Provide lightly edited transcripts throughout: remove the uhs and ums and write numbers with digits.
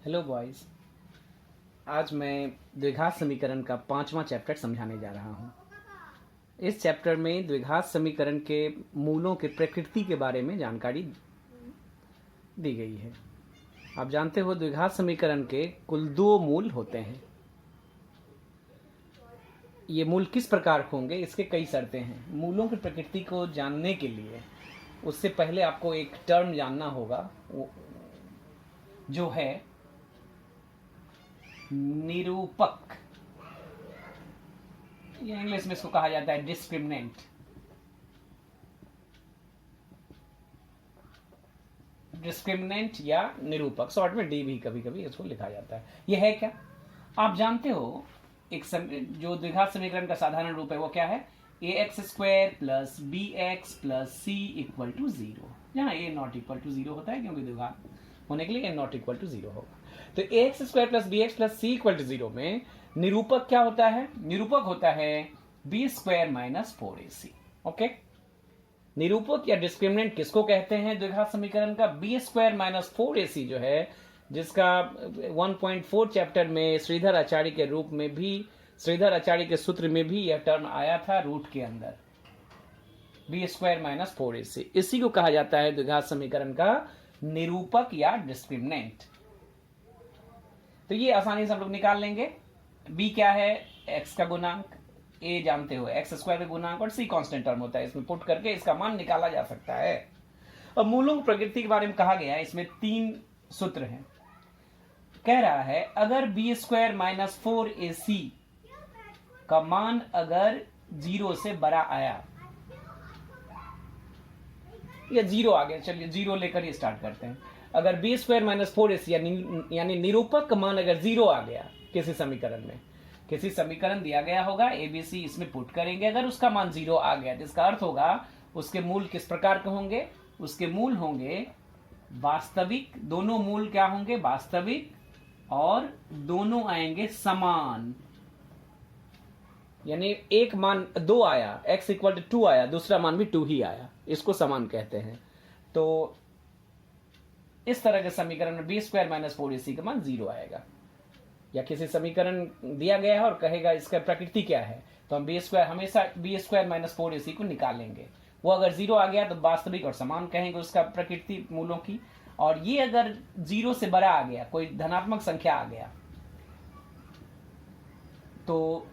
Hello boys. आज मैं द्विघात समीकरण का 5वां चैप्टर समझाने जा रहा हूँ। इस चैप्टर में द्विघात समीकरण के मूलों की प्रकृति के बारे में जानकारी दी गई है। आप जानते हो द्विघात समीकरण के कुल 2 मूल होते हैं। ये मूल किस प्रकार होंगे, इसके कई शर्तें हैं। मूलों की प्रकृति को जानने के लिए उससे पहले आपको एक टर्म जानना होगा, जो है निरूपक, या इंग्लिश में इसको कहा जाता है डिस्क्रिमिनेंट। डिस्क्रिमिनेंट या निरूपक, शॉर्ट में डी भी कभी कभी इसको लिखा जाता है। यह है क्या? आप जानते हो एक जो द्विघात समीकरण का साधारण रूप है वो क्या है? ax² plus bx plus c equal to 0, जहाँ a नॉट इक्वल टू 0 होता है, क्योंकि द्विघात होने के लिए a नॉट इक्वल टू 0 होगा। तो ax² plus bx plus c equal to 0 में निरूपक क्या होता है? निरूपक होता है b² माइनस 4ac। ओके, निरूपक या डिस्क्रिमिनेंट किसको कहते हैं द्विघात समीकरण का? b² माइनस 4ac जो है, जिसका 1.4 चैप्टर में श्रीधर आचार्य के रूप में भी, श्रीधर आचार्य के सूत्र में भी यह टर्म आया था रूट के अंदर, b² माइनस 4ac। इसी को कहा जाता है द्विघात समीकरण का निरूपक या डिस्क्रिमिनेंट। तो ये आसानी से हम लोग निकाल लेंगे। b क्या है? x का गुणांक, a जानते हो x² का गुणांक, और c कांस्टेंट टर्म होता है। इसमें पुट करके इसका मान निकाला जा सकता है। अब मूलों की प्रकृति के बारे में कहा गया है, इसमें 3 सूत्र हैं। कह रहा है अगर b² माइनस 4ac का मान अगर 0 से बड़ा आया, या 0 आ गया, चलिए 0 लेकर ये स्टार्ट करते हैं। अगर b² माइनस 4ac यानी निरूपक का मान अगर 0 आ गया किसी समीकरण में, किसी समीकरण दिया गया होगा abc, इसमें पुट करेंगे, अगर उसका मान 0 आ गया, जिसका अर्थ होगा उसके मूल किस प्रकार के होंगे? उसके मूल होंगे वास्तविक। दोनों मूल क्या होंगे? वास्तविक, और दोनों आएंगे समान। यानी एक मान 2 आया, x इक्वल टू 2 आया, दूसरा मान भी 2 ही आया, इसको समान कहते हैं। तो इस तरह के समीकरण में b² माइनस 4ac का मान 0 आएगा। या किसी समीकरण दिया गया है और कहेगा इसका प्रकृति क्या है, तो हम हमेशा b² माइनस 4ac को निकालेंगे। वो अगर 0 आ गया तो वास्तविक और समान कहेंगे उसका प्रकृति मूलों की। और ये अगर 0 से बड़ा आ गया, कोई धनात्मक संख्या आ गया, तो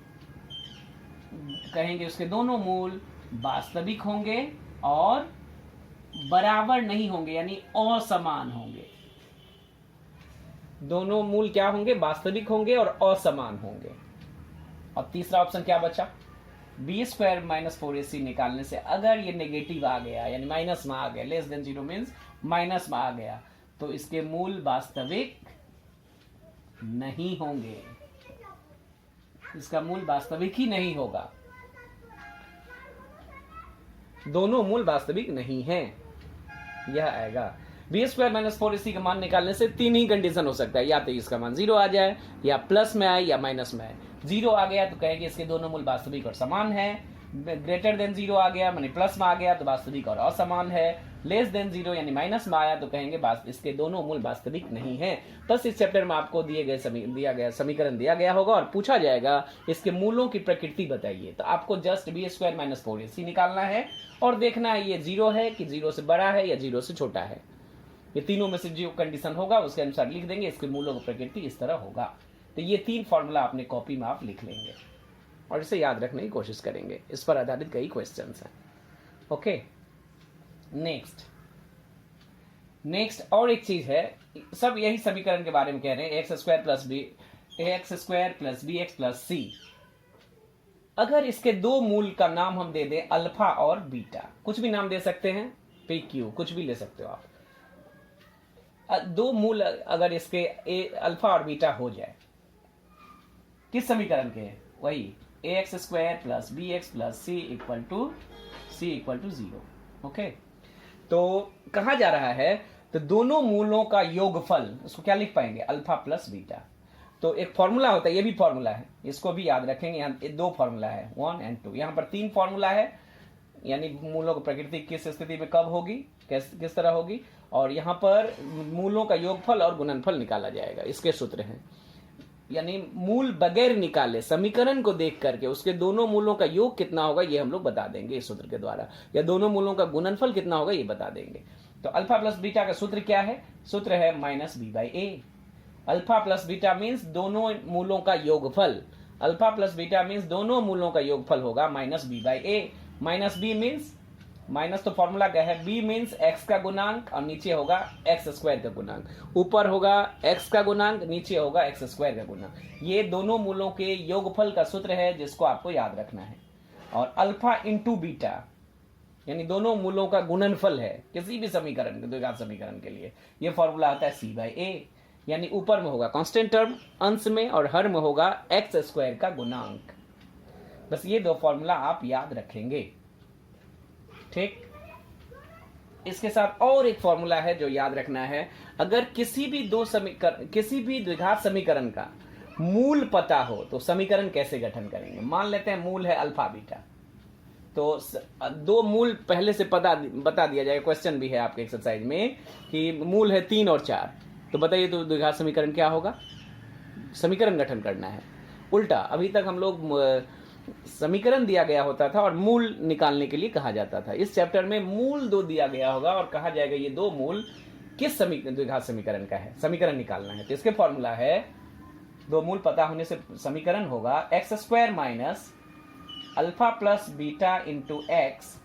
कहेंगे उसके दोनों मूल वास्तविक होंगे और बराबर नहीं होंगे, यानी असमान होंगे। दोनों मूल क्या होंगे? वास्तविक होंगे और असमान होंगे। अब तीसरा ऑप्शन क्या बचा? b² माइनस 4ac निकालने से अगर ये नेगेटिव आ गया, यानी माइनस में आ गया, लेस देन 0 मीन्स माइनस में आ गया, तो इसके मूल वास्तविक नहीं होंगे। इसका मूल वास्तविक ही नहीं होगा, दोनों मूल वास्तविक नहीं हैं, यह आएगा। b² माइनस 4ac का मान निकालने से 3 ही कंडीशन हो सकता है, या तो इसका मान 0 आ जाए, या प्लस में आए, या माइनस में आए। 0 आ गया तो कहेंगे इसके दोनों मूल वास्तविक और समान है। ग्रेटर देन 0 आ गया, माने प्लस में आ गया, तो वास्तविक और असमान है। लेस देन 0 यानी माइनस में आया तो कहेंगे इसके दोनों मूल वास्तविक नहीं है। बस इस चैप्टर में आपको समीकरण दिया गया होगा और पूछा जाएगा इसके मूलों की प्रकृति बताइए, तो आपको जस्ट b² माइनस 4ac निकालना है और देखना है ये 0 है कि 0 से बड़ा है या 0 से छोटा है। ये तीनों में से जो कंडीशन होगा उसके अनुसार लिख देंगे, इसके मूलों की प्रकृति इस तरह होगा। तो ये 3 फॉर्मूला अपने कॉपी में आप लिख लेंगे और इसे याद रखने की कोशिश करेंगे। इस पर आधारित कई क्वेश्चंस हैं। ओके, नेक्स्ट और एक चीज है, सब यही समीकरण के बारे में कह रहे हैं, ax² plus bx plus c। अगर इसके 2 मूल का नाम हम दे दें अल्फा और बीटा, कुछ भी नाम दे सकते हैं, pq कुछ भी ले सकते हो आप। 2 मूल अगर इसके अल्फा और बीटा हो जाए, किस समीकरण के हैं? वही ax² plus bx plus c equal to 0। Okay, तो कहा जा रहा है तो दोनों मूलों का योगफल, उसको क्या लिख पाएंगे? Alpha plus beta. तो एक फॉर्मूला होता है, ये भी फॉर्मूला है, इसको भी याद रखेंगे। यहाँ 2 फॉर्मूला है, 1 और 2, यहाँ पर 3 फॉर्मूला है। यानी मूलों की प्रकृति किस स्थिति में कब होगी, किस तरह होगी, और यहाँ पर मूलों का योगफल और गुणनफल निकाला जाएगा। इसके सूत्र हैं, यानी मूल बगैर निकाले समीकरण को देख करके उसके दोनों मूलों का योग कितना होगा ये हम लोग बता देंगे इस सूत्र के द्वारा, या दोनों मूलों का गुणनफल कितना होगा ये बता देंगे। तो अल्फा प्लस बीटा का सूत्र क्या है? सूत्र है minus B by A. Alpha plus beta means दोनों मूलों का योगफल, अल्फा प्लस बीटा मीन्स दोनों मूलों का योगफल होगा minus B by A. Minus B means, minus तो फॉर्मूला क्या है, बी मीन्स एक्स का गुणांक और नीचे होगा एक्स स्क्वायर का गुणांक, ऊपर होगा एक्स का गुणांक, नीचे होगा एक्स स्क्वायर का गुणांक। ये दोनों मूलों के योगफल का सूत्र है जिसको आपको याद रखना है। और अल्फा इंटू बीटा यानी दोनों मूलों का गुणनफल है किसी भी समीकरण के, द्विघात समीकरण के लिए ये फॉर्मूला आता है सी बाई ए, यानी ऊपर में होगा कांस्टेंट टर्म अंश में और हर में होगा एक्स स्क्वायर का गुणांक। बस ये दो फॉर्मूला आप याद रखेंगे, ठीक। इसके साथ और एक फॉर्मूला है जो याद रखना है, अगर किसी भी किसी भी द्विघात समीकरण का मूल पता हो तो समीकरण कैसे गठन करेंगे। मान लेते हैं मूल है अल्फा बीटा, तो दो मूल पहले से बता दिया जाएगा, क्वेश्चन भी है आपके एक्सरसाइज में कि मूल है 3 और 4, तो बताइए तो द्विघात समीकरण क्या होगा? समीकरण गठन करना है। उल्टा अभी तक हम लोग समीकरण दिया गया होता था और मूल निकालने के लिए कहा जाता था। इस चैप्टर में मूल 2 दिया गया होगा और कहा जाएगा ये 2 मूल किस द्विघात समीकरण का है, समीकरण निकालना है। तो इसके फॉर्मूला है, 2 मूल पता होने से समीकरण होगा X square minus alpha plus beta into x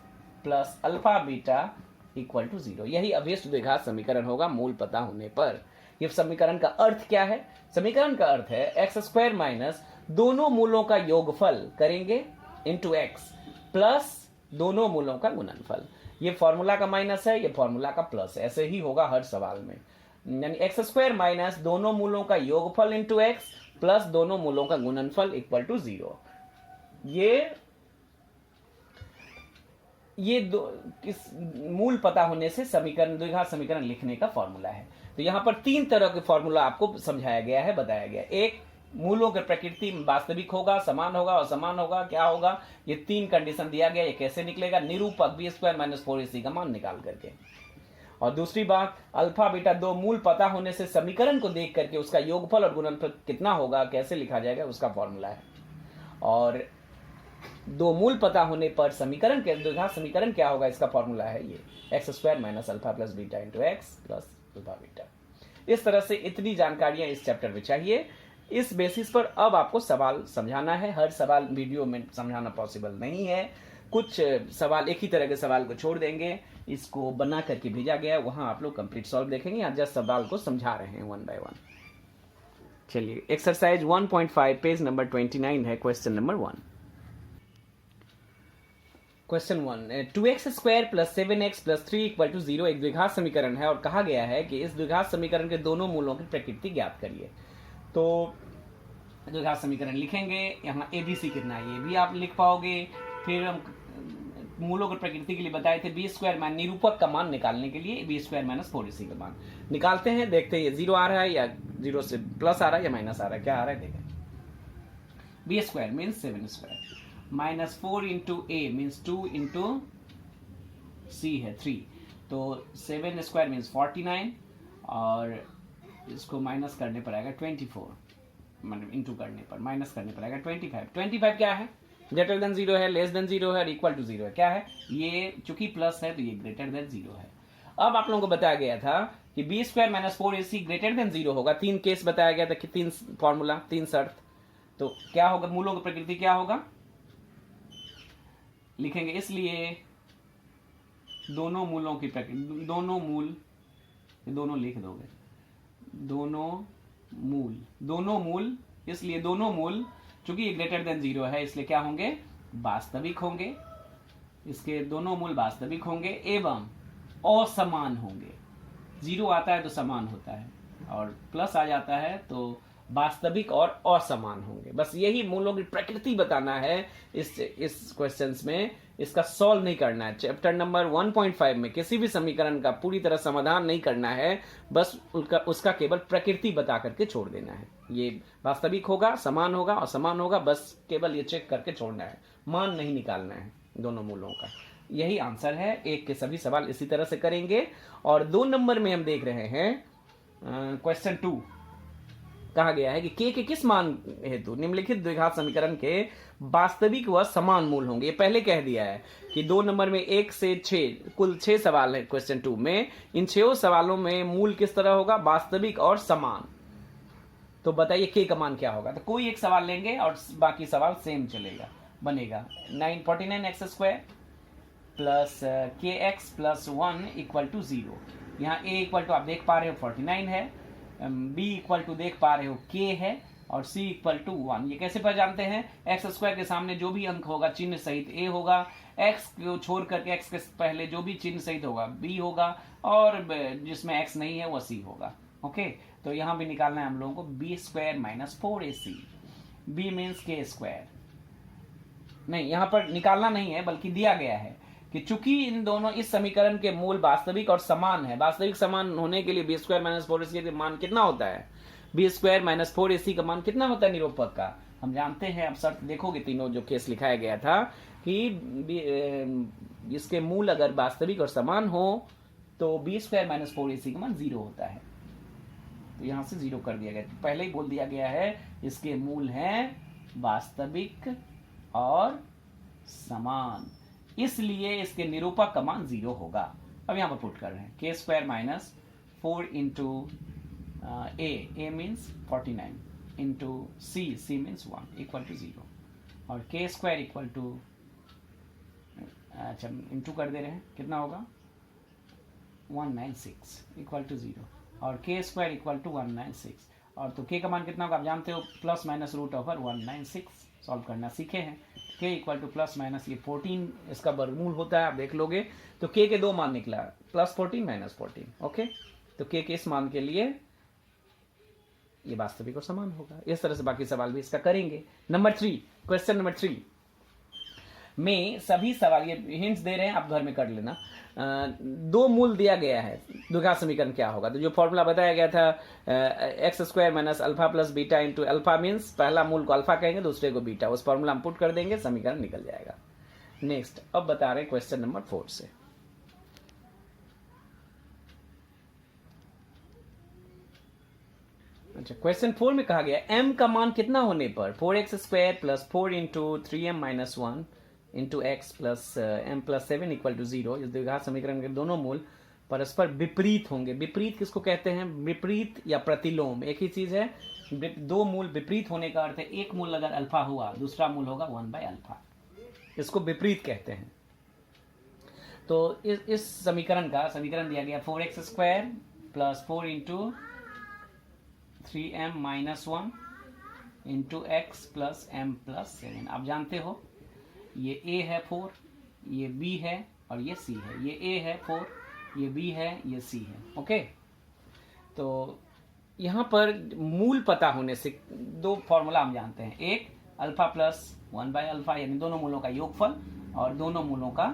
plus alpha beta equal to 0। यही अभीष्ट द्विघात समीकरण होगा मूल पता होने पर। यह समीकरण का अर्थ क्या है? समीकरण का अर्थ है एक्स स्क्वायर माइनस दोनों मूलों का योगफल करेंगे इंटू एक्स प्लस दोनों मूलों का गुणनफल। ये फॉर्मूला का माइनस है, ये फॉर्मूला का प्लस है, ऐसे ही होगा हर सवाल में। यानी एक्स स्क्वायर माइनस दोनों मूलों का योगफल इंटू एक्स प्लस दोनों मूलों का गुणनफल इक्वल टू 0। ये किस मूल पता होने से समीकरण, द्विघात समीकरण लिखने का फॉर्मूला है। तो यहां पर 3 तरह के फॉर्मूला आपको समझाया गया है, बताया गया। एक, मूलों के प्रकृति वास्तविक होगा, समान होगा, असमान होगा, क्या होगा, ये 3 कंडीशन दिया गया। ये कैसे निकलेगा? निरूपक बी स्क्वायर माइनस 4ac का मान निकाल करके। और दूसरी बात, अल्फा बीटा 2 मूल पता होने से समीकरण को देख करके उसका योगफल और गुणनफल कितना होगा, कैसे लिखा जाएगा, उसका फॉर्मूला है। और 2 मूल पता होने पर समीकरण के द्विघात समीकरण क्या होगा, इसका फॉर्मूला है ये x square minus alpha plus beta into x plus alpha beta. इस तरह से इतनी जानकारियां इस चैप्टर में चाहिए। इस बेसिस पर अब आपको सवाल समझाना है। हर सवाल वीडियो में समझाना पॉसिबल नहीं है, कुछ सवाल एक ही तरह के सवाल को छोड़ देंगे, इसको बना करके भेजा गया, वहां आप लोग कंप्लीट सॉल्व देखेंगे। आज जस्ट सवाल को समझा रहे हैं 1 बाय 1। चलिए, एक्सरसाइज 1.5 पेज नंबर 29 है, question number 1। Question 1, 2x square plus 7x plus 3 equal to 0 एक द्विघात समीकरण है और कहा गया है कि इस द्विघात समीकरण के दोनों मूलों की प्रकृति ज्ञात करिए। तो द्विघात समीकरण लिखेंगे, यहाँ ABC कितना है ये भी आप लिख पाओगे। फिर हम मूलों की प्रकृति के लिए बताए थे बी स्क्वायर माइनस निरूपक का मान निकालने के लिए बी स्क्वायर माइनस 4ac का मान निकालते हैं। देखते हैं ये 0 आ रहा है या 0 से प्लस आ रहा है या माइनस आ रहा है, क्या आ रहा है देखें। B square means 7 square minus 4 into a means 2 into c है 3, तो 7 स्क्वायर मीन्स 49 और इसको माइनस करने पर आएगा 24, मतलब इंटू करने पर माइनस करने पर आएगा 25। 25 क्या है? ग्रेटर देन 0 है, लेस देन 0 है और इक्वल टू 0 है। क्या है ये? चूंकि प्लस है तो ये ग्रेटर देन 0 है। अब आप लोगों को बताया गया था कि B square minus 4ac greater than 0 होगा। 3 केस बताया गया था कि 3 फॉर्मूला, 3 शर्त। तो क्या होगा? मूलों की प्रकृति क्या होगा लिखेंगे, इसलिए दोनों मूलों की प्रकृति, दोनों मूल, दोनों लिख दोगे, दोनों मूल, इसलिए दोनों मूल चूंकि ये ग्रेटर देन 0 है इसलिए क्या होंगे? वास्तविक होंगे। इसके दोनों मूल वास्तविक होंगे एवं असमान होंगे। 0 आता है तो समान होता है और प्लस आ जाता है तो वास्तविक और असमान होंगे। बस यही मूलों की प्रकृति बताना है इस क्वेश्चंस में, इसका सॉल्व नहीं करना है। चैप्टर नंबर 1.5 में किसी भी समीकरण का पूरी तरह समाधान नहीं करना है, बस उसका केवल प्रकृति बता करके छोड़ देना है। ये वास्तविक होगा, समान होगा, असमान होगा, बस केवल ये चेक करके छोड़ना है, मान नहीं निकालना है दोनों मूलों का। यही आंसर है। एक के सभी सवाल इसी तरह से करेंगे। और 2 नंबर में हम देख रहे हैं क्वेश्चन 2, कहा गया है कि के किस मान हेतु निम्नलिखित द्विघात समीकरण के वास्तविक व समान मूल होंगे। ये पहले कह दिया है कि 2 नंबर में 1 से 6 कुल 6 सवाल है क्वेश्चन 2 में। इन 6 सवालों में मूल किस तरह होगा, वास्तविक और समान। तो बताइए के का मान क्या होगा। तो कोई एक सवाल लेंगे और बाकी सवाल सेम चलेगा, बनेगा 49x² प्लस के एक्स प्लस 1 इक्वल टू 0। यहाँ a इक्वल टू आप देख पा रहे हो 49 है, b इक्वल टू देख पा रहे हो k है, और c इक्वल टू 1। ये कैसे पहचानते हैं, x² के सामने जो भी अंक होगा चिन्ह सहित a होगा, x को छोड़ करके x के पहले जो भी चिन्ह सहित होगा b होगा, और जिसमें x नहीं है वो c होगा। ओके, तो यहाँ भी निकालना है हम लोगों को b² minus 4ac। b means k², नहीं यहाँ पर निकालना नहीं है बल्कि दिया गया है कि चूंकि इन दोनों इस समीकरण के मूल वास्तविक और समान है, वास्तविक समान होने के लिए b² माइनस 4ac का मान कितना होता है, b² माइनस 4ac का मान कितना होता है निरूपक का, हम जानते हैं। अब शर्त देखोगे तीनों जो केस लिखाया गया था कि इसके मूल अगर वास्तविक और समान हो तो b² माइनस 4ac का मान 0 होता है। तो यहां से 0 कर दिया गया, तो पहले ही बोल दिया गया है इसके मूल हैं वास्तविक और समान, इसलिए इसके निरूपक का मान 0 होगा। अब यहां पर पुट कर रहे हैं k² minus 4 into a means 49 into c means 1 equal to 0, और k² इक्वल टू, अच्छा इंटू कर दे रहे हैं, कितना होगा 196 इक्वल टू 0, और k² इक्वल टू 196, और तो k का मान कितना होगा आप जानते हो, plus minus root over 196। Solve करना सीखे हैं। k equal to plus minus ये 14 इसका वर्गमूल होता है, आप देख लोगे तो k के 2 मान निकला, प्लस 14 माइनस 14। ओके, तो k के इस मान के लिए ये वास्तविक और समान होगा। इस तरह से बाकी सवाल भी इसका करेंगे। नंबर 3, क्वेश्चन नंबर 3 में सभी सवाल, ये हिंट्स दे रहे हैं आप घर में कर लेना। 2 मूल दिया गया है, द्विघात समीकरण क्या होगा। तो जो फॉर्मूला बताया गया था x² minus alpha plus beta into alpha means पहला मूल को अल्फा कहेंगे, दूसरे को बीटा, उस फॉर्मूला हम पुट कर देंगे, समीकरण निकल जाएगा। नेक्स्ट, अब बता रहे हैं क्वेश्चन नंबर 4 से। अच्छा, क्वेश्चन 4 में कहा गया m का मान कितना होने पर 4x² plus 4 into 3m minus 1 into x plus m plus 7 equal to 0, इस द्विघात समीकरण के दोनों मूल परस्पर विपरीत होंगे। विपरीत किसको कहते हैं, विपरीत या प्रतिलोम एक ही चीज है। 2 मूल विपरीत होने का अर्थ है एक मूल अगर अल्फा हुआ दूसरा मूल होगा 1/अल्फा, इसको विपरीत कहते हैं। तो इस समीकरण का समीकरण दिया गया 4x² plus 4 into 3m minus 1 into x plus m plus 7। आप जानते हो ये a है 4, ये b है और ये c है। ये a है 4, ये b है, ये c है। ओके, तो यहाँ पर मूल पता होने से 2 फॉर्मूला हम जानते हैं, एक अल्फा प्लस 1/अल्फा यानी दोनों मूलों का योगफल और दोनों मूलों का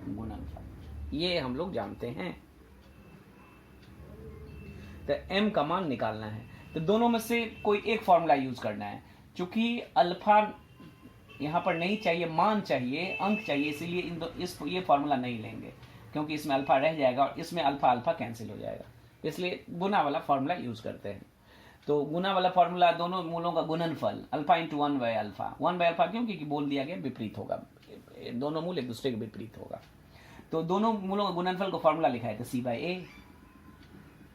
गुणनफल, ये हम लोग जानते हैं। तो m का मान निकालना है, तो दोनों में से कोई एक फॉर्मूला यूज करना है। चूंकि अल्फा यहाँ पर नहीं चाहिए, मान चाहिए, अंक चाहिए, इसीलिए ये फॉर्मूला नहीं लेंगे क्योंकि इसमें अल्फा रह जाएगा और इसमें अल्फा अल्फा कैंसिल हो जाएगा, इसलिए गुना वाला फॉर्मूला यूज करते हैं। तो गुना वाला फॉर्मूला दोनों मूलों का गुणनफल अल्फा इंटू 1/अल्फा। 1/अल्फा क्यों, क्योंकि बोल दिया गया विपरीत होगा, दोनों मूल एक दूसरे के विपरीत होगा। तो दोनों मूलों का गुणनफल को फॉर्मूला लिखा है तो c/a,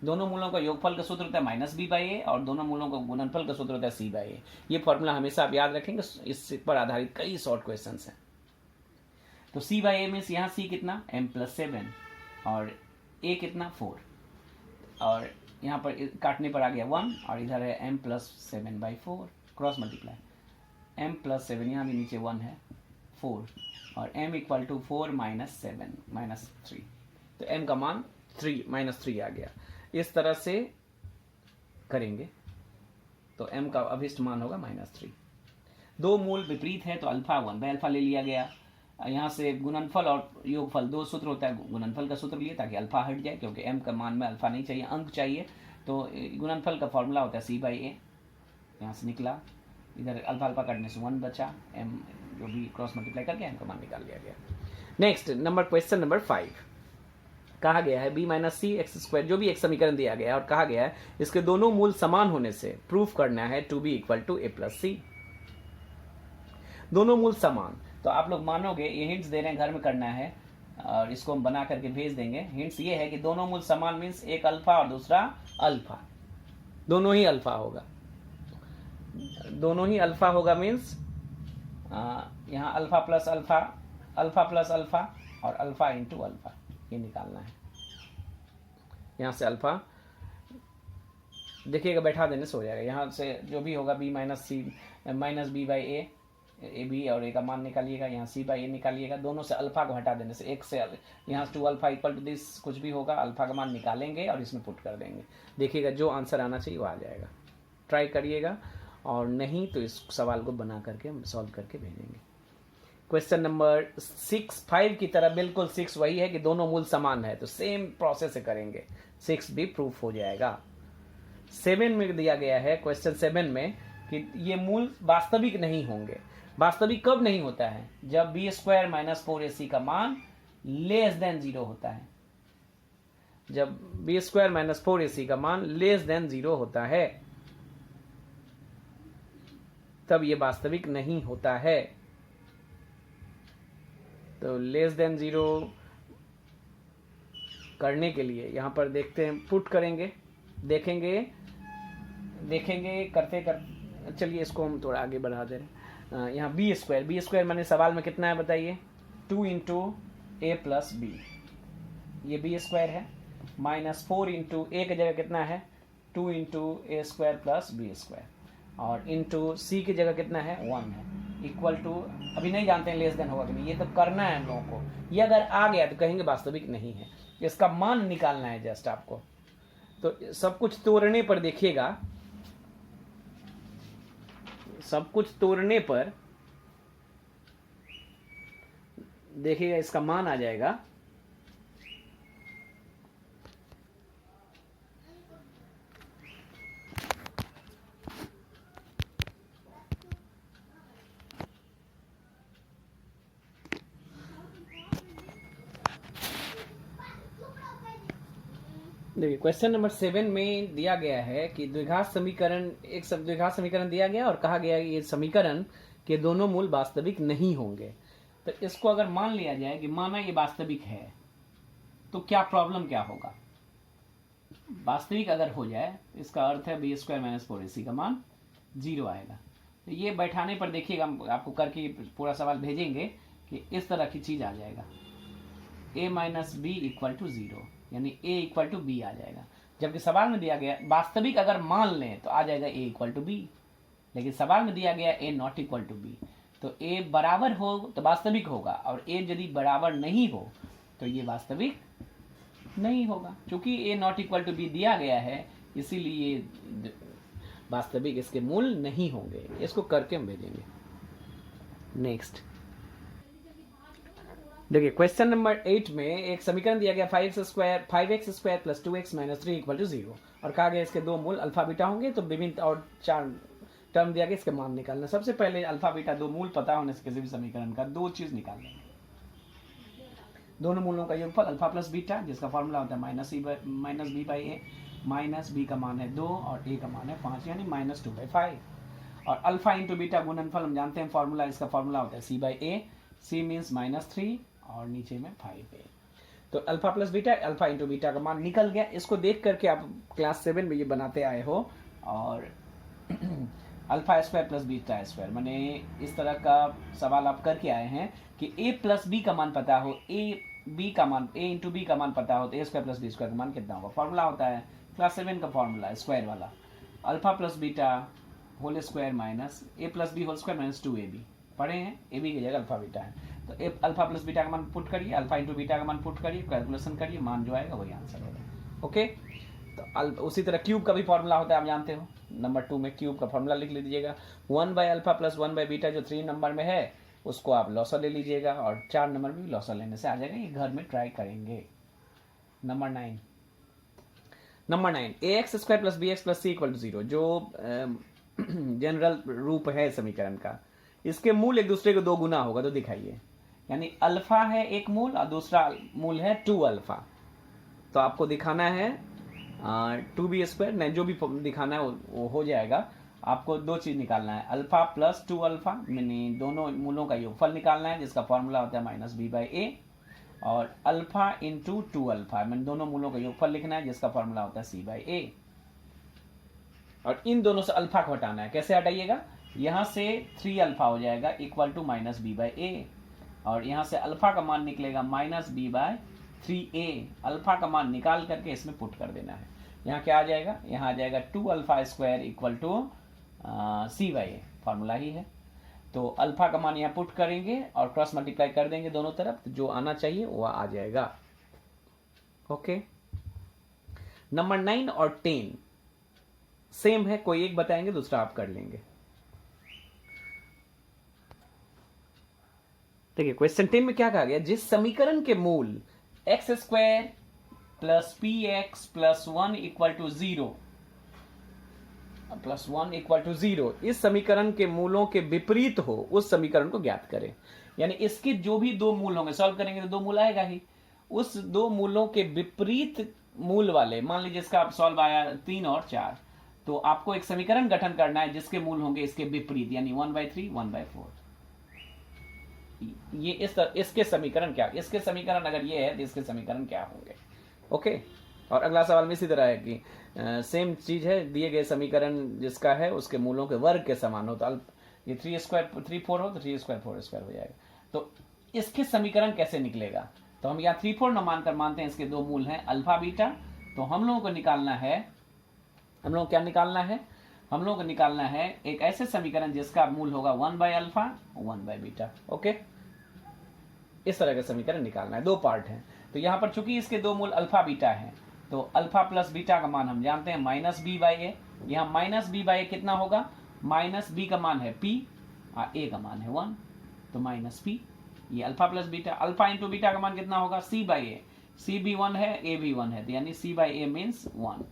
दोनों मूलों का योगफल का सूत्र होता है माइनस b/a और दोनों मूलों का गुणनफल का सूत्र होता है c/a। ये फॉर्मूला हमेशा आप याद रखेंगे, इस पर आधारित कई शॉर्ट क्वेश्चंस हैं। तो c/a मीन्स यहाँ c कितना m प्लस 7 और a कितना 4, और यहाँ पर काटने पर आ गया 1 और इधर है m plus 7/4, cross multiply m plus 7, यहाँ भी नीचे 1 है 4 और m equal to 4 minus 7 minus 3, तो m का मान 3 माइनस 3 आ गया। इस तरह से करेंगे तो m का अभिष्ट मान होगा -3। 2 मूल विपरीत है तो अल्फा 1/अल्फा ले लिया गया। यहाँ से गुणनफल और योगफल 2 सूत्र होता है, गुणनफल का सूत्र लिए ताकि अल्फा हट जाए, क्योंकि m का मान में अल्फा नहीं चाहिए, अंक चाहिए। तो गुणनफल का फॉर्मूला होता है c/a, यहाँ से निकला, इधर अल्फा अल्फा काटने से 1 बचा, m जो भी क्रॉस मल्टीप्लाई करके m का मान निकाल लिया गया। नेक्स्ट नंबर क्वेश्चन नंबर 5 कहा गया है b माइनस सी एक्स स्क्वायर, जो भी एक समीकरण दिया गया है और कहा गया है इसके दोनों मूल समान होने से प्रूफ करना है to b equal to a plus c. दोनों मूल समान, तो आप लोग मानोगे, ये हिंट्स दे रहे हैं, घर में करना है और इसको हम बना करके भेज देंगे। हिंट्स ये है कि दोनों मूल समान मीन्स एक अल्फा और दूसरा अल्फा, दोनों ही अल्फा होगा। दोनों ही अल्फा होगा मीन्स यहाँ alpha plus alpha, alpha plus alpha और अल्फा इंटू अल्फा, ये निकालना है। यहाँ से अल्फा देखिएगा, बैठा देने से हो जाएगा। यहाँ से जो भी होगा b minus c minus B by a b और ए का मान निकालिएगा, यहाँ सी बाई ए निकालिएगा। दोनों से अल्फा को हटा देने से एक से यहाँ two alpha equal to this कुछ भी होगा, अल्फा का मान निकालेंगे और इसमें पुट कर देंगे। देखिएगा जो आंसर आना चाहिए वो आ जाएगा। ट्राई करिएगा और नहीं तो इस सवाल को बना करके हम सॉल्व करके भेजेंगे। क्वेश्चन नंबर 6 5 की तरह बिल्कुल 6 वही है कि दोनों मूल समान है, तो सेम प्रोसेस से करेंगे, 6 भी प्रूफ हो जाएगा। 7 में दिया गया है, क्वेश्चन 7 में कि ये मूल वास्तविक नहीं होंगे। वास्तविक कब नहीं होता है? जब बी स्क्वायर माइनस 4ac का मान लेस देन 0 होता है। जब बी स्क्वायर माइनस 4ac का मान लेस देन 0 होता है तब ये वास्तविक नहीं होता है। तो लेस देन 0 करने के लिए यहां पर देखते हैं, पुट करेंगे, देखेंगे करते करते, चलिए इसको हम थोड़ा आगे बढ़ा दे रहे हैं। यहाँ बी स्क्वायर मैंने सवाल में कितना है बताइए, 2 इंटू ए प्लस बी, ये बी स्क्वायर है, माइनस 4 इंटू ए की जगह कितना है 2 इंटू ए स्क्वायर प्लस बी स्क्वायर, और इंटू सी की जगह कितना है 1 है, इक्वल टू, अभी नहीं जानते हैं लेस देन होगा कि नहीं, ये तो करना है हम लोगों को। ये अगर आ गया तो कहेंगे वास्तविक नहीं है, इसका मान निकालना है जस्ट आपको। तो सब कुछ तोड़ने पर देखिएगा, सब कुछ तोड़ने पर देखिएगा इसका मान आ जाएगा देखिए क्वेश्चन नंबर 7 में दिया गया है कि द्विघात समीकरण, एक द्विघात समीकरण दिया गया और कहा गया कि ये समीकरण के दोनों मूल वास्तविक नहीं होंगे। तो इसको अगर मान लिया जाए कि माना ये वास्तविक है तो क्या प्रॉब्लम क्या होगा? वास्तविक अगर हो जाए इसका अर्थ है बी स्क्वायर माइनस 4ac का मान 0 आएगा। तो ये बैठाने पर देखिएगा, आपको करके पूरा सवाल भेजेंगे कि इस तरह की चीज आ जाएगा, a minus b equal to 0, यानी a इक्वल टू बी आ जाएगा। जबकि सवाल में दिया गया वास्तविक अगर मान लें तो आ जाएगा a इक्वल टू बी, लेकिन सवाल में दिया गया a not equal to b. तो a बराबर हो तो वास्तविक होगा, और a यदि बराबर नहीं हो तो ये वास्तविक नहीं होगा। क्योंकि a not equal to b दिया गया है इसीलिए वास्तविक इसके मूल नहीं होंगे। इसको करके हम भेजेंगे। नेक्स्ट देखिए क्वेश्चन नंबर 8 में एक समीकरण दिया गया 5x square plus 2x minus 3 equal to 0, और कहा गया इसके दो मूल अल्फा बीटा होंगे। तो विभिन्न और 4 टर्म दिया गया, इसके मान निकालना। सबसे पहले अल्फा बीटा दो मूल पता होने से किसी भी समीकरण का दो चीज निकाल लेंगे। दोनों मूलों का योगफल अल्फा प्लस बीटा, जिसका फॉर्मूला होता है minus B by A, minus b का मान है 2 और ए का मान है 5, यानी माइनस 2/5। और अल्फा इंटू बीटा गुणनफल हम जानते हैं फॉर्मूला, इसका फॉर्मूला होता है c by a, c means minus 3 और नीचे में 5a। तो alpha plus beta, alpha into beta का मान निकल गया। इसको देख करके आप क्लास 7 में ये बनाते आए हो, और alpha square plus beta square, मैंने इस तरह का सवाल आप करके आए हैं कि a प्लस बी का मान पता हो, a इंटू बी का मान पता हो, तो a square plus b square का मान कितना होगा। फॉर्मूला होता है क्लास 7 का फॉर्मूला स्क्वायर वाला, alpha plus beta whole square minus a plus b whole square minus 2ab। पढ़े हैं, ए बी की जगह अल्फा बीटा है, तो अल्फा प्लस बीटा का मान पुट करिए, अल्फा इंटू बीटा का मान पुट करिए, कैलकुलेशन करिए, मान जो आएगा वही आंसर होगा। ओके, तो उसी तरह क्यूब का भी फॉर्मूला होता है, आप जानते हो। नंबर 2 में क्यूब का फॉर्मूला लिख लीजिएगा, 1 by alpha plus 1 by beta, जो 3 नंबर में है उसको आप लॉसर ले लीजिएगा, और 4 नंबर में भी लॉसर लेने से आ जाएगा। ये घर में ट्राई करेंगे। Number 9 ax square plus bx plus c equal to 0, जो जनरल रूप है समीकरण का, इसके मूल एक दूसरे को 2 गुना होगा। तो दिखाइए, यानी अल्फा है एक मूल और दूसरा मूल है 2 अल्फा। तो आपको दिखाना है 2b स्क्वायर, नहीं जो भी दिखाना है वो हो जाएगा। आपको दो चीज निकालना है, अल्फा प्लस 2 अल्फा, यानी दोनों मूलों का योगफल निकालना है जिसका फॉर्मूला होता है माइनस बी बाई ए, और अल्फा इंटू 2 अल्फा, मैंने दोनों मूलों का योगफल लिखना है जिसका फॉर्मूला होता है सी बाई ए। और इन दोनों से अल्फा को हटाना है। कैसे हटाइएगा, यहां से 3 अल्फा हो जाएगा equal to minus B by a, और यहां से अल्फा का मान निकलेगा minus B by 3a। Alpha का मान निकाल करके इसमें पुट कर देना है। यहाँ क्या आ जाएगा, यहाँ आ जाएगा 2 alpha square equal to c by a, formula ही है। तो अल्फा का मान यहाँ पुट करेंगे और क्रॉस मल्टीप्लाई कर देंगे दोनों तरफ, तो जो आना चाहिए वो आ जाएगा। ओके, नंबर 9 और 10 सेम है, कोई एक बताएंगे दूसरा आप कर लेंगे। देखिए क्वेश्चन 10 में क्या कहा गया, जिस समीकरण के मूल x square plus p x plus 1 equal to 0 plus 1 equal to 0 इस समीकरण के मूलों के विपरीत हो उस समीकरण को ज्ञात करें। यानी इसके जो भी दो मूल होंगे, सॉल्व करेंगे तो दो मूल आएगा ही, उस दो मूलों के विपरीत मूल वाले, मान लीजिए इसका सॉल्व आया 3 और 4, तो आपको एक समीकरण गठन करना है जिसके मूल होंगे इसके विपरीत, यानी 1/3 1/4। ये इसके समीकरण क्या, इसके समीकरण अगर ये है तो इसके समीकरण क्या होंगे। ओके, और अगला सवाल में इसी तरह है कि सेम चीज है, दिए गए समीकरण जिसका है उसके मूलों के वर्ग के समान हो, तो ये 3 स्क्वायर 3 4 हो तो 3 स्क्वायर 4 स्क्वायर हो जाएगा। तो इसके समीकरण कैसे निकलेगा, तो हम यहाँ 3 4 न मानकर मानते हैं इसके दो मूल हैं अल्फा बीटा। तो हम लोगों को निकालना है, हम लोग क्या निकालना है, हम लोगों को निकालना है एक ऐसे समीकरण जिसका मूल होगा 1 by alpha 1 by beta. Okay, इस तरह का समीकरण निकालना है, दो पार्ट हैं। तो यहां पर चूंकि इसके दो मूल अल्फा बीटा है, तो अल्फा प्लस बीटा का मान हम जानते हैं माइनस बी बाई ए। यहां माइनस बी बाई ए कितना होगा, माइनस बी का मान है पी और ए का मान है 1, तो माइनस पी। ये alpha plus beta, alpha into beta का मान कितना होगा सी बाई ए, सी भी 1 है ए भी 1 है, तो यानी c by a means 1।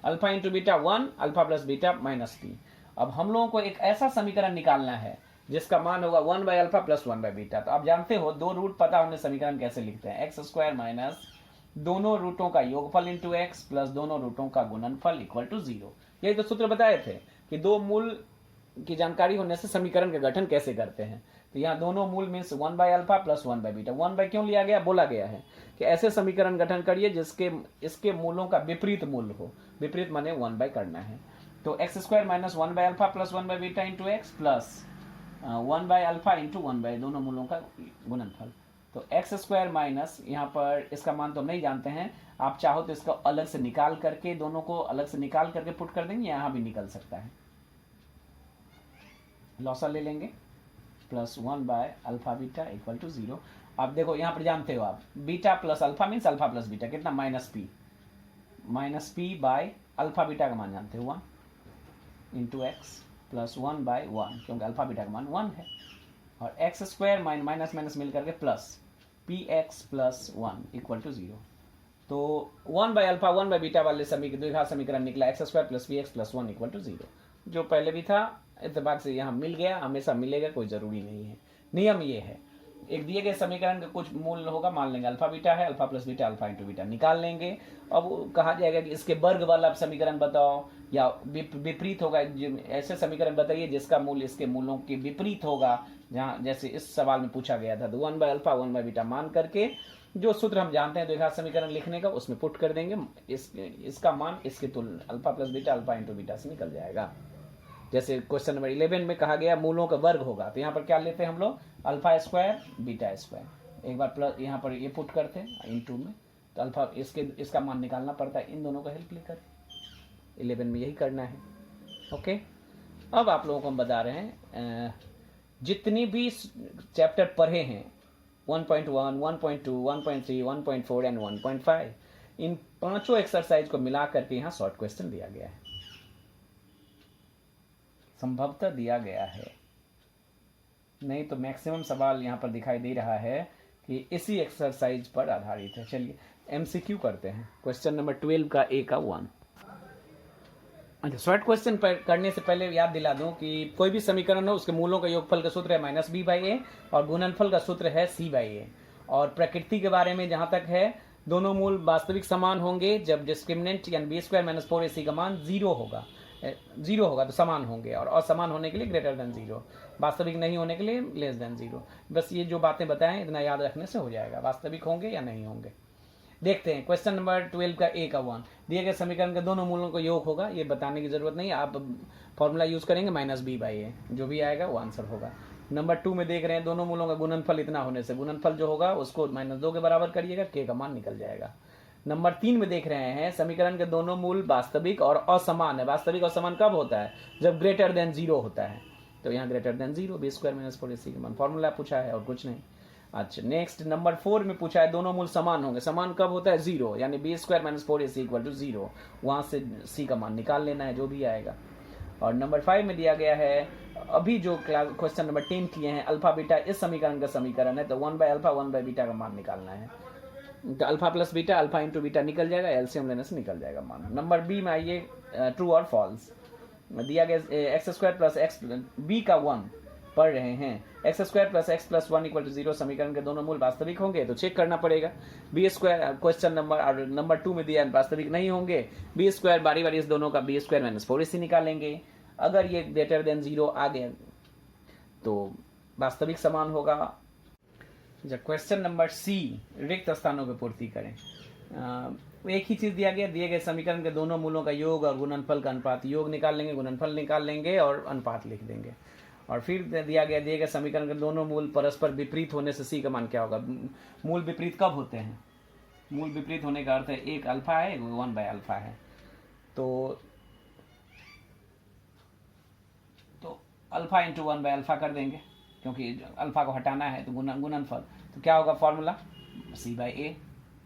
Alpha into beta 1, alpha plus beta minus p. अब हम लोगों को एक ऐसा समीकरण निकालना है जिसका मान होगा 1 by alpha plus 1 by beta. तो आप जानते हो दो रूट पता होने समीकरण कैसे लिखते हैं, एक्स स्क्वायर माइनस दोनों रूटों का योगफल इंटू एक्स प्लस दोनों रूटों का गुणनफल इक्वल टू 0। यही तो सूत्र बताए थे कि दो मूल की जानकारी होने से समीकरण का गठन कैसे करते हैं। तो यहाँ दोनों मूल means 1 by alpha plus 1 by beta. 1 by क्यों लिया गया, बोला गया है कि ऐसे समीकरण गठन करिए जिसके इसके मूलों का विपरीत मूल हो, विपरीत माने 1 बाय करना है। तो x square minus 1 by alpha plus 1 by beta into x plus 1 by alpha into 1 by दोनों मूलों का गुणनफल। तो एक्स स्क्वायर माइनस, यहाँ पर इसका मान तो नहीं जानते हैं, आप चाहो तो इसको अलग से निकाल करके, दोनों को अलग से निकाल करके पुट कर देंगे, यहाँ भी निकल सकता है, लॉसा ले लेंगे, plus 1 by alpha beta equal to 0। आप देखो यहाँ पर जानते हो आप, beta plus alpha means alpha plus beta कितना, minus p by alpha beta का मान जानते हो 1 इंटू एक्स प्लस 1 बाय 1, क्योंकि अल्फा बीटा का मान 1 है, और एक्स स्क्वायर माइनस माइनस मिल करके plus p x plus 1 equal to 0। तो 1 बाय अल्फा 1 बाय बीटा वाले द्विघात समीकरण निकला x square plus p x plus 1 equal to 0, जो पहले भी था, इत्तेफाक से यहाँ मिल गया, हमेशा मिलेगा, कोई जरूरी नहीं है। नियम ये है, एक दिए गए समीकरण का कुछ मूल होगा, मान लेंगे अल्फा बीटा है, alpha plus beta alpha into beta निकाल लेंगे। अब कहा जाएगा कि इसके वर्ग वाला समीकरण बताओ, या विपरीत होगा, ऐसे समीकरण बताइए जिसका मूल इसके मूलों के विपरीत होगा, जहाँ जैसे इस सवाल में पूछा गया था। तो 1 बाय अल्फा 1 बाय बीटा मान करके जो सूत्र हम जानते हैं द्विघात समीकरण लिखने का, उसमें पुट कर देंगे, इसका मान इसके तुल्य alpha plus beta alpha into beta से निकल जाएगा। जैसे क्वेश्चन नंबर 11 में कहा गया मूलों का वर्ग होगा, तो यहाँ पर क्या लेते हैं हम लोग, अल्फा स्क्वायर बीटा स्क्वायर, एक बार प्लस यहाँ पर ये पुट करते हैं इंटू में, तो अल्फा इसका मान निकालना पड़ता है, इन दोनों का हेल्प लेकर। 11 में यही करना है। ओके, अब आप लोगों को हम बता रहे हैं जितनी भी चैप्टर पढ़े हैं 1.1, 1.2, 1.3, 1.4 एंड 1.5, इन पांचों एक्सरसाइज को मिला करके यहाँ शॉर्ट क्वेश्चन दिया गया है, संभवतः दिया गया है, नहीं तो मैक्सिमम सवाल यहाँ पर दिखाई दे रहा है कि इसी एक्सरसाइज पर आधारित है। चलिए एमसीक्यू करते हैं, क्वेश्चन नंबर 12 का ए का 1। अच्छा, शॉर्ट क्वेश्चन करने से पहले याद दिला दूं कि कोई भी समीकरण हो उसके मूलों का योगफल का सूत्र है माइनस बी बाई ए और गुणनफल का सूत्र है सी बाई ए। और प्रकृति के बारे में जहां तक है, दोनों मूल वास्तविक समान होंगे जब डिस्क्रिमिनेंट यानी बी स्क्वायर माइनस 4ac का मान जीरो होगा तो समान होंगे, और असमान होने के लिए ग्रेटर देन जीरो, वास्तविक नहीं होने के लिए लेस देन जीरो। बस ये जो बातें बताएं इतना याद रखने से हो जाएगा, वास्तविक होंगे या नहीं होंगे। देखते हैं क्वेश्चन नंबर 12 का ए का 1 दिए गए समीकरण के दोनों मूलों को योग होगा, ये बताने की जरूरत नहीं, आप फॉर्मूला यूज करेंगे माइनस बी बाई ए, जो भी आएगा वो आंसर होगा। नंबर 2 में देख रहे हैं दोनों मूलों का गुणनफल इतना होने से गुणनफल जो होगा उसको -2 के बराबर करिएगा, के का मान निकल जाएगा। नंबर 3 में देख रहे हैं समीकरण के दोनों मूल वास्तविक और असमान है। वास्तविक और समान कब होता है? जब ग्रेटर देन जीरो होता है, तो यहाँ greater than zero, b square minus 4ac का मान, फॉर्मूला पूछा है और कुछ नहीं। अच्छा, नेक्स्ट नंबर 4 में पूछा है दोनों मूल समान होंगे। समान कब होता है? जीरो, यानी b square minus 4ac equal to zero, वहां से सी का मान निकाल लेना है जो भी आएगा। और नंबर 5 में दिया गया है, अभी जो क्वेश्चन नंबर 10 किए हैं, अल्फा बीटा इस समीकरण का समीकरण है, तो 1 बाय अल्फा 1 बाय बीटा का मान निकालना है। तो alpha plus beta, alpha into beta निकल जाएगा, एलसीएम लेने से निकल जाएगा मान। नंबर बी में आइए, ट्रू और फॉल्स दिया गया, x square plus x, b का 1 पढ़ रहे हैं, x square plus x plus 1 equal to zero, समीकरण के दोनों मूल वास्तविक होंगे तो चेक करना पड़ेगा। बी स्क्वायर क्वेश्चन नंबर 2 में दिया वास्तविक नहीं होंगे, बी स्क्वायर बारी बारी इस दोनों का बी स्क्वायर माइनस 4ac निकालेंगे, अगर ये ग्रेटर देन जीरो आ गया तो वास्तविक समान होगा। जब क्वेश्चन नंबर सी, रिक्त स्थानों की पूर्ति करें, एक ही चीज दिया गया, दिए गए समीकरण के दोनों मूलों का योग और गुणनफल का अनुपात, योग निकाल लेंगे, गुणनफल निकाल लेंगे और अनुपात लिख देंगे। और फिर दिया गया, दिए गए समीकरण के दोनों मूल परस्पर विपरीत होने से सी का मान क्या होगा? मूल विपरीत कब होते हैं? मूल विपरीत होने का अर्थ है एक अल्फा है, 1 बाय अल्फा है, तो अल्फा इंटू 1 बाय अल्फा कर देंगे, क्योंकि अल्फा को हटाना है तो गुणनफल, तो क्या होगा फॉर्मूला? सी बाई ए,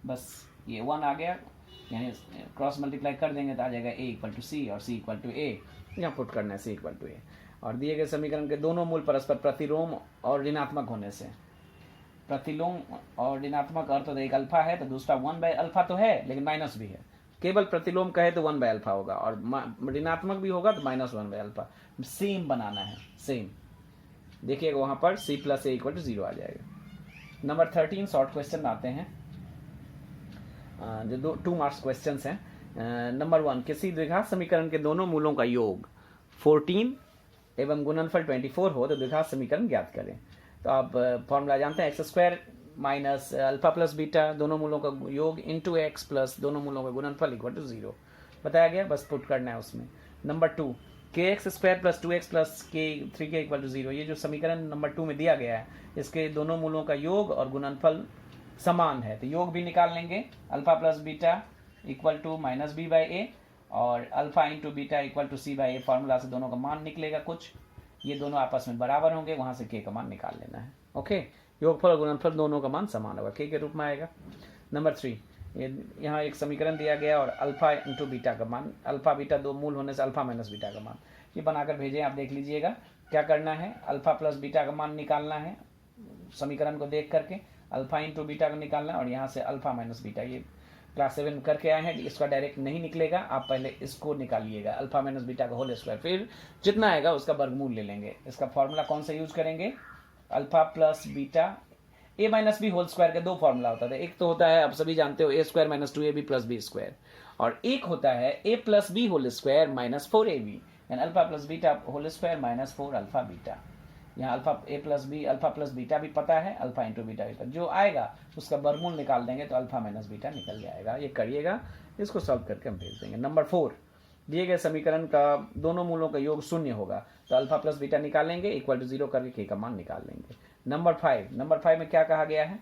बस ये 1 आ गया, यानी क्रॉस मल्टीप्लाई कर देंगे तो आ जाएगा ए इक्वल टू सी और सी इक्वल टू ए, यहाँ पुट करना है सी इक्वल टू ए। और दिए गए समीकरण के दोनों मूल परस्पर प्रतिलोम और ऋणात्मक होने से, प्रतिलोम और ऋणात्मक अर्थ, तो एक अल्फा है तो दूसरा 1 बाय अल्फा तो है लेकिन माइनस भी है, केवल प्रतिलोम कहे तो 1 बाय अल्फा होगा और ऋणात्मक भी होगा तो -1 बाय अल्फा, सेम बनाना है, सेम। देखिएगा वहां पर c plus a equal to zero आ जाएगा। नंबर 13 शॉर्ट क्वेश्चन आते हैं, जो 2 मार्क्स क्वेश्चन हैं। नंबर 1, किसी द्विघात समीकरण के दोनों मूलों का योग 14 एवं गुणनफल 24 हो तो द्विघात समीकरण ज्ञात करें। तो आप फॉर्मूला जानते हैं, x square minus alpha plus beta, दोनों मूलों का योग इंटू एक्स प्लस दोनों मूलों का गुणनफल इक्वल टू जीरो, बताया गया, बस पुट करना है उसमें। नंबर 2, के x square plus 2x plus के 3k इक्वल टू जीरो, ये जो समीकरण नंबर 2 में दिया गया है, इसके दोनों मूलों का योग और गुणनफल समान है, तो योग भी निकाल लेंगे, alpha plus beta equal to minus B by a और alpha into beta equal to c by a, formula से दोनों का मान निकलेगा कुछ, ये दोनों आपस में बराबर होंगे, वहां से के का मान निकाल लेना है। ओके, योगफल और गुणनफल दोनों का मान समान होगा, के रूप में आएगा। नंबर 3, यहाँ एक समीकरण दिया गया और अल्फा इंटू बीटा का मान, अल्फा बीटा दो मूल होने से अल्फा माइनस बीटा का मान, ये बनाकर भेजें, आप देख लीजिएगा क्या करना है, अल्फा प्लस बीटा का मान निकालना है समीकरण को देख करके, अल्फा इंटू बीटा का निकालना है और यहाँ से अल्फा माइनस बीटा, ये क्लास 7 करके आए हैं, इसका डायरेक्ट नहीं निकलेगा, आप पहले इसको निकालिएगा, अल्फा माइनस बीटा का होल स्क्वायर, फिर जितना आएगा उसका वर्गमूल ले लेंगे। इसका फॉर्मूला कौन सा यूज करेंगे? अल्फा प्लस बीटा, ए माइनस बी होल स्क्वायर के 2 फॉर्मूला होता था, एक तो होता है आप सभी जानते हो a square minus 2ab plus b square, और एक होता है a plus b whole square minus 4ab, यानी alpha plus beta whole square minus 4 alpha beta. यहाँ alpha a plus b, alpha plus beta भी पता है, अल्फा इंटू बीटा भी पता, जो आएगा उसका वर्गमूल निकाल देंगे तो अल्फा माइनस बीटा निकल जाएगा। ये करिएगा, इसको सॉल्व करके हम भेज देंगे। नंबर 4, दिए गए समीकरण का दोनों मूलों का योग 0 होगा तो अल्फा प्लस बीटा निकालेंगे, इक्वल टू 0 करके के का मान निकाल लेंगे। नंबर 5 में क्या कहा गया है?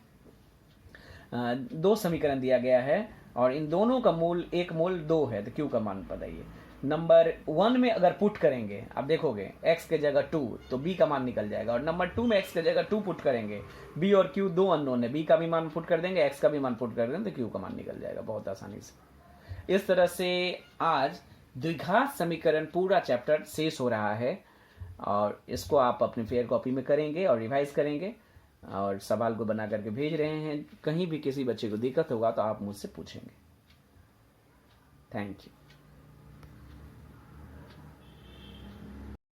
2 समीकरण दिया गया है और इन दोनों का मूल, एक मूल 2 है तो क्यू का मान बताइए। नंबर 1 में अगर पुट करेंगे, आप देखोगे x के जगह 2 तो b का मान निकल जाएगा, और नंबर 2 में x के जगह 2 पुट करेंगे, b और q 2 अननोन है, b का भी मान पुट कर देंगे, x का भी मान पुट कर देंगे तो q का मान निकल जाएगा बहुत आसानी से। इस तरह से आज द्विघात समीकरण पूरा चैप्टर शेष हो रहा है और इसको आप अपनी फेयर कॉपी में करेंगे और रिवाइज करेंगे और सवाल को बना करके भेज रहे हैं। कहीं भी किसी बच्चे को दिक्कत होगा तो आप मुझसे पूछेंगे। Thank you.